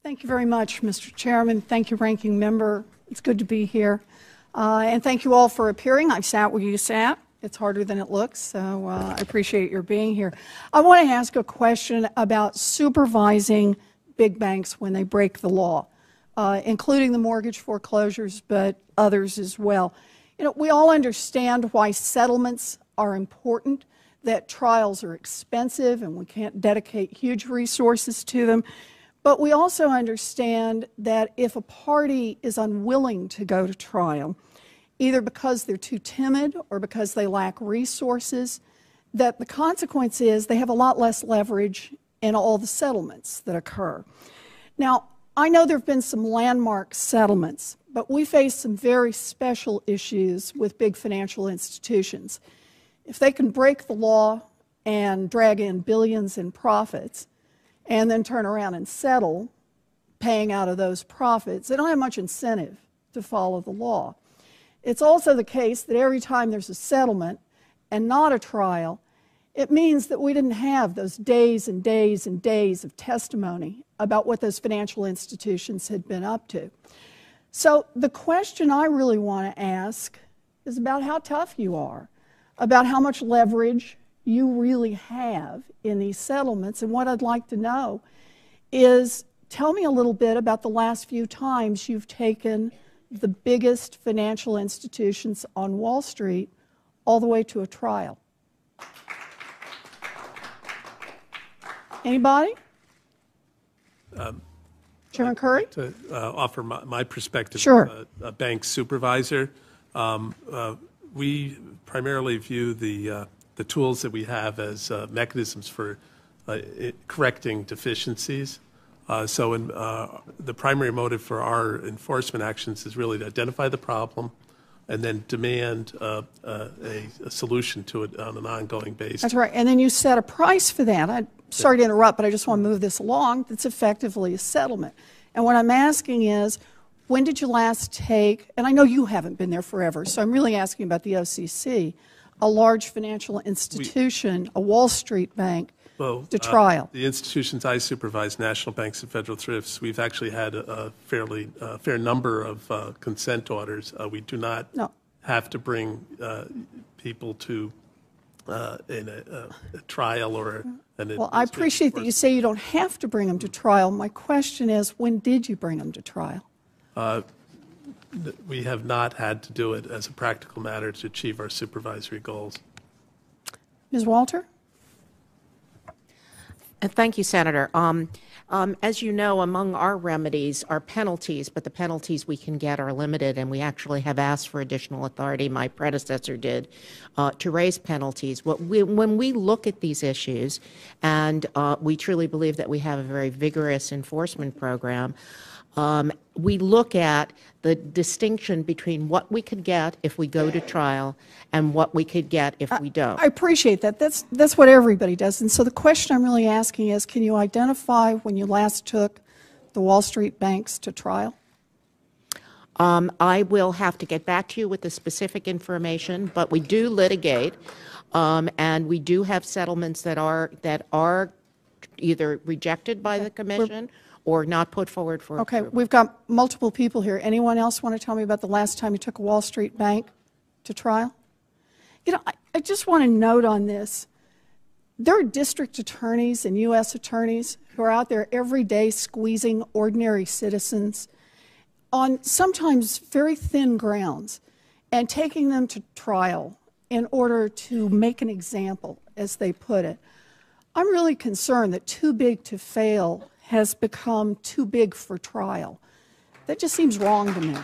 Thank you very much, Mr. Chairman. Thank you, Ranking Member. It's good to be here. And thank you all for appearing. I sat where you sat. It's harder than it looks, so I appreciate your being here. I want to ask a question about supervising big banks when they break the law, including the mortgage foreclosures, but others as well. You know, we all understand why settlements are important, that trials are expensive and we can't dedicate huge resources to them. But we also understand that if a party is unwilling to go to trial, either because they're too timid or because they lack resources, that the consequence is they have a lot less leverage in all the settlements that occur. Now, I know there have been some landmark settlements, but we face some very special issues with big financial institutions. If they can break the law and drag in billions in profits, and then turn around and settle, paying out of those profits, they don't have much incentive to follow the law. It's also the case that every time there's a settlement and not a trial, it means that we didn't have those days and days and days of testimony about what those financial institutions had been up to. So the question I really want to ask is about how tough you are, about how much leverage you really have in these settlements. And what I'd like to know is, tell me a little bit about the last few times you've taken the biggest financial institutions on Wall Street all the way to a trial. Anybody? Chairman Curry? To offer my perspective, sure. A bank supervisor. We primarily view the tools that we have as mechanisms for correcting deficiencies. So the primary motive for our enforcement actions is really to identify the problem and then demand a solution to it on an ongoing basis. That's right. And then you set a price for that. I'm sorry to interrupt, but I just want to move this along. That's effectively a settlement. And what I'm asking is, when did you last take, and I know you haven't been there forever, so I'm really asking about the OCC, a large financial institution, a Wall Street bank, to trial? The institutions I supervise, national banks and federal thrifts, we've actually had a fairly fair number of consent orders. We do not have to bring people to in a trial or an Well, I appreciate that you say you don't have to bring them to trial. My question is, when did you bring them to trial? We have not had to do it as a practical matter to achieve our supervisory goals. Ms. Walter? Thank you, Senator. As you know, among our remedies are penalties, but the penalties we can get are limited, and we actually have asked for additional authority, my predecessor did, to raise penalties. When we look at these issues, and we truly believe that we have a very vigorous enforcement program, we look at the distinction between what we could get if we go to trial and what we could get if we don't. I appreciate that. That's what everybody does. And so the question I'm really asking is, can you identify when you last took the Wall Street banks to trial? I will have to get back to you with the specific information, but we do litigate, and we do have settlements that are either rejected by the Commission or not put forward for approval. We've got multiple people here. Anyone else want to tell me about the last time you took a Wall Street bank to trial? You know, I just want to note on this, there are district attorneys and U.S. attorneys who are out there every day squeezing ordinary citizens on sometimes very thin grounds and taking them to trial in order to make an example, as they put it. I'm really concerned that too big to fail has become too big for trial. That just seems wrong to me.